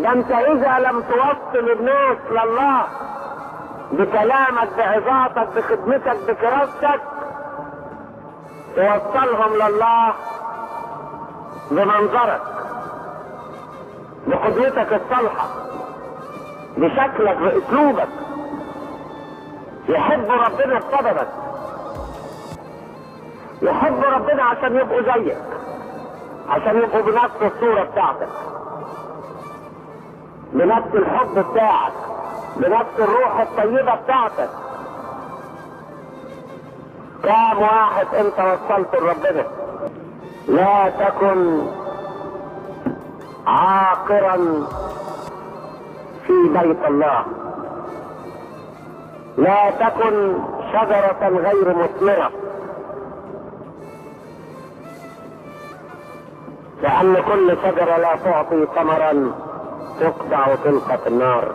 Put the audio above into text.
ده انت اذا لم توصل الناس لله بكلامك بعظاتك بخدمتك بكراستك، توصلهم لله بمنظرك بقدوتك الصالحة بشكلك باسلوبك. يحب ربنا بسببك، يحب ربنا عشان يبقوا زيك، عشان يبقوا بنفس الصورة بتاعتك، بنفس الحب بتاعك، بنفس الروح الطيبة بتاعتك. كام واحد انت وصلت لربنا؟ لا تكن عاقرا في بيت الله، لا تكن شجرة غير مثمرة، لأن كل شجرة لا تعطي ثمرا تقطع وتلقى في النار.